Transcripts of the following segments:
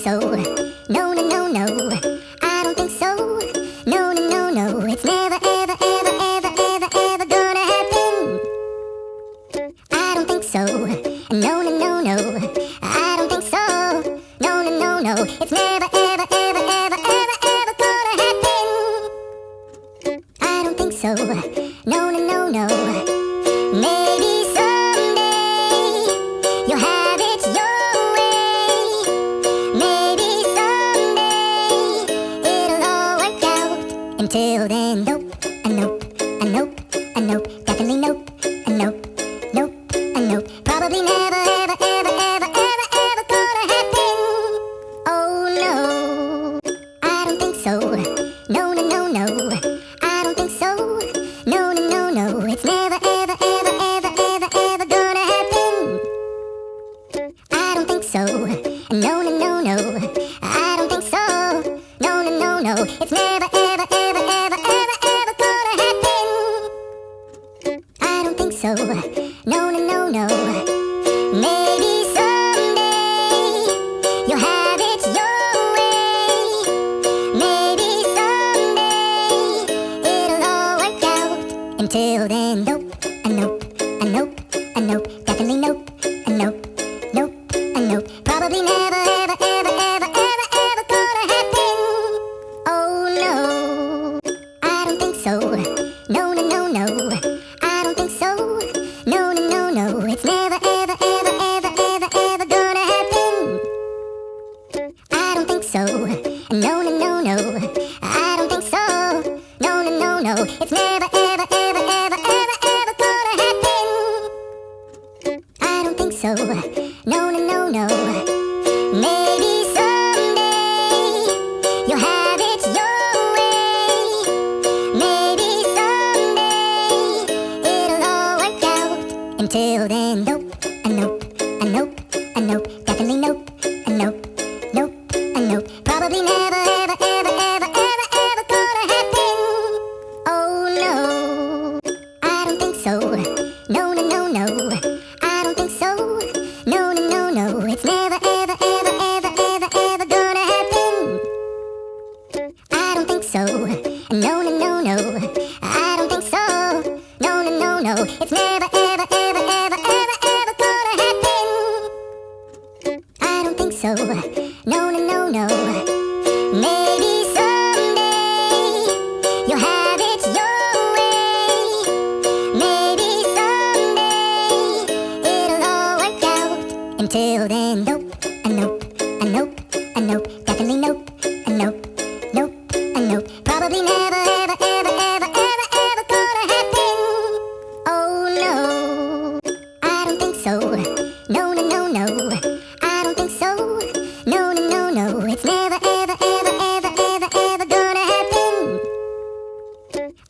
so. No, no, no, no. I don't think so. No, no, no, no. It's never, ever, ever, ever, ever, ever gonna happen. I don't think so. No, no, no, no. I don't think so. No, no, no, no. It's never, ever, ever, ever, ever, ever gonna happen. I don't think so. No, no, no, no. Maybe someday you'll have it your way. Maybe someday it'll all work out. Until then, nope, a nope, a nope, a nope, definitely nope, a nope, nope, a nope. Probably never, ever, ever, ever, ever, ever gonna happen. Oh no, I don't think so. No, no, no, no. I don't think so. No, no, no, no. It's never, ever, ever, ever, ever, ever gonna happen. I don't think so. No, no, no, no. I don't think so. No, no, no, no. It's never, ever, ever, ever, ever, ever gonna happen. I don't think so. No, no, no, no. Maybe someday you'll have it your way. Maybe someday it'll all work out. Until then, nope, a nope, a nope, a nope, definitely nope, a nope, nope, a nope. Probably never, ever, ever, ever, ever, ever gonna happen. Oh no, I don't think so. No, no, no, no. I don't think so. No, no, no, no. It's never, ever, ever, ever, ever, ever gonna happen. I don't think so. No, no, no, no. I don't think so. No, no, no, no. It's never, ever, ever, ever, ever, ever gonna happen. I don't think so. No, no, no, no. Maybe someday you'll have it your way. Maybe someday it'll all work out. Until then, nope, a nope, a nope, a nope, definitely nope, a nope, nope, a nope. Probably never, ever, ever, ever, ever, ever gonna happen. Oh no, I don't think so. No, no, no, no. I don't think so. No, no, no, no. It's never, ever, ever, ever, ever, ever gonna happen. I don't think so. No, no, no, no. I don't think so. No, no, no, no. It's never, ever, ever, ever, ever, ever gonna happen. I don't think so. No, no, no, no. Maybe someday you'll have it your way. Maybe someday it'll all work out. Until then, nope, a nope, a nope, a nope, definitely nope, a nope, nope, a nope. Probably never, ever, ever, ever, ever, ever gonna happen. Oh no, I don't think so. No, no, no, no. I don't think so. No, no, no, no. It's never, ever, ever, ever, ever, ever gonna happen.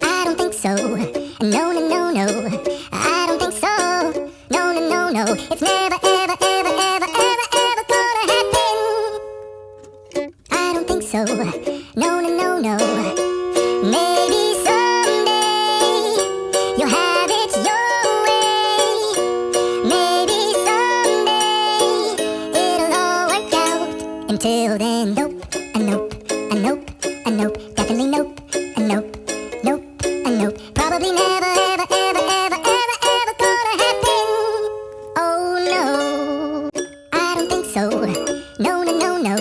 I don't think so. No, no, no, no. I don't think so. No, no, no, no. It's never, ever, ever, ever, ever, ever gonna happen. I don't think so. No, no, no, no. Maybe someday you'll have it your way. Maybe someday it'll all work out. Until then, nope, a nope, a nope, a nope, definitely nope, a nope, nope, a nope. Probably never, ever, ever, ever, ever, ever gonna happen. Oh no, I don't think so. No, no, no, no.